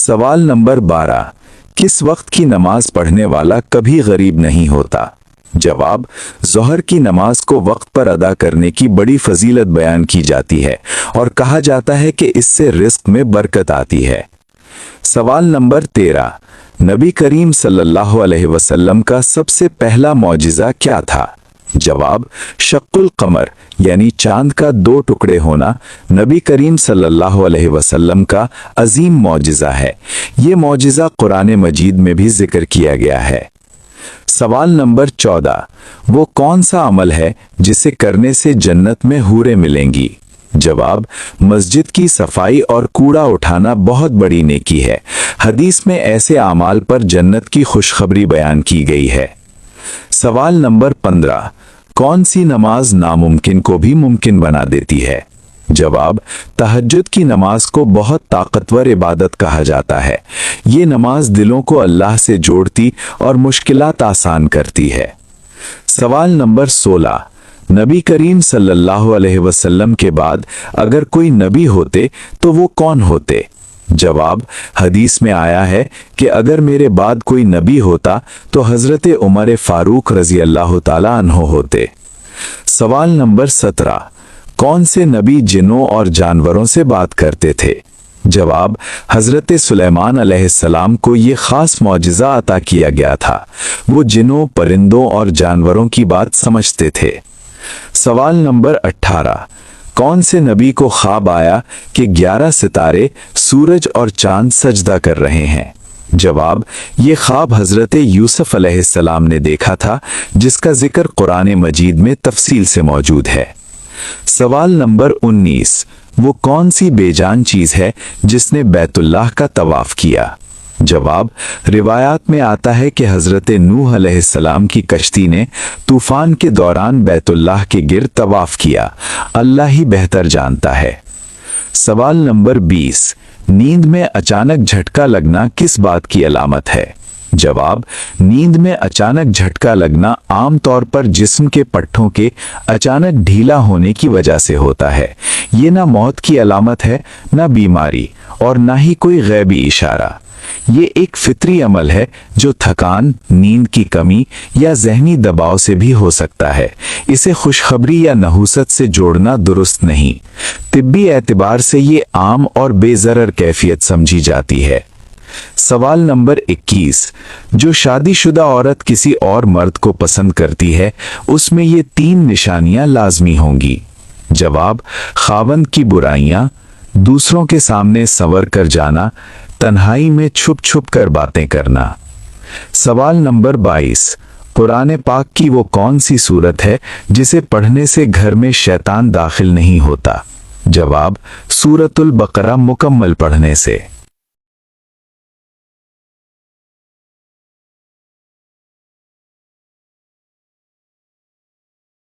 सवाल नंबर 12, किस वक्त की नमाज पढ़ने वाला कभी गरीब नहीं होता? जवाब, ज़ोहर की नमाज को वक्त पर अदा करने की बड़ी फजीलत बयान की जाती है और कहा जाता है कि इससे रिस्क में बरकत आती है। सवाल नंबर 13, नबी करीम सल्लल्लाहु अलैहि वसल्लम का सबसे पहला मौजिज़ा क्या था? जवाब, शक्कुल कमर यानी चांद का 2 टुकड़े होना नबी करीम सल्लल्लाहु अलैहि वसल्लम का अजीम मौजिज़ा है। ये मौजिज़ा कुरान मजीद में भी जिक्र किया गया है। सवाल नंबर 14, वो कौन सा अमल है जिसे करने से जन्नत में हूरें मिलेंगी? जवाब, मस्जिद की सफाई और कूड़ा उठाना बहुत बड़ी नेकी है। हदीस में ऐसे आमाल पर जन्नत की खुशखबरी बयान की गई है। सवाल नंबर 15, कौन सी नमाज नामुमकिन को भी मुमकिन बना देती है? जवाब, तहज्जुद की नमाज को बहुत ताकतवर इबादत कहा जाता है। ये नमाज दिलों को अल्लाह से जोड़ती और मुश्किलात आसान करती है। सवाल नंबर 16, नबी करीम सल्लल्लाहु अलैहि वसल्लम के बाद अगर कोई नबी होते तो वो कौन होते? जवाब, हदीस में आया है कि अगर मेरे बाद कोई नबी होता तो हजरत उमर फारूक रजी अल्लाह ताला अन्हो होते। सवाल नंबर 17, कौन से नबी जिन्नों और जानवरों से बात करते थे? जवाब, हजरत सुलेमान अलैहिस्सलाम को ये खास मौजिज़ा अता किया गया था। वो जिन्नों, परिंदों और जानवरों की बात समझते थे। सवाल नंबर 18, कौन से नबी को ख्वाब आया कि 11 सितारे, सूरज और चांद सजदा कर रहे हैं? जवाब, ये ख्वाब हजरत यूसुफ अलैहिस्सलाम ने देखा था, जिसका जिक्र कुरान मजीद में तफसील से मौजूद है। सवाल नंबर 19, वो कौन सी बेजान चीज है जिसने बैतुल्लाह का तवाफ किया? जवाब, रिवायात में आता है कि हजरत नूह अलैहिस्सलाम की कश्ती ने तूफान के दौरान बैतुल्लाह के गिर्द तवाफ किया। अल्लाह ही बेहतर जानता है। सवाल नंबर 20, नींद में अचानक झटका लगना किस बात की अलामत है? जवाब, नींद में अचानक झटका लगना आम तौर पर जिस्म के पट्ठों के अचानक ढीला होने की वजह से होता है। ये ना मौत की अलामत है, ना बीमारी और ना ही कोई गैबी इशारा। ये एक फितरी अमल है जो थकान, नींद की कमी या जहनी दबाव से भी हो सकता है। इसे खुशखबरी या नहूसत से जोड़ना दुरुस्त नहीं। तिब्बी एतबार से ये आम और बेजरर कैफियत समझी जाती है। सवाल नंबर 21, जो शादीशुदा औरत किसी और मर्द को पसंद करती है उसमें ये 3 निशानियां लाजमी होंगी। जवाब, खावंद की बुराइयां, दूसरों के सामने संवर कर जाना, तन्हाई में छुप छुप कर बातें करना। सवाल नंबर 22, कुरान पाक की वो कौन सी सूरत है जिसे पढ़ने से घर में शैतान दाखिल नहीं होता? जवाब, सूरतुल बकरा मुकम्मल पढ़ने से।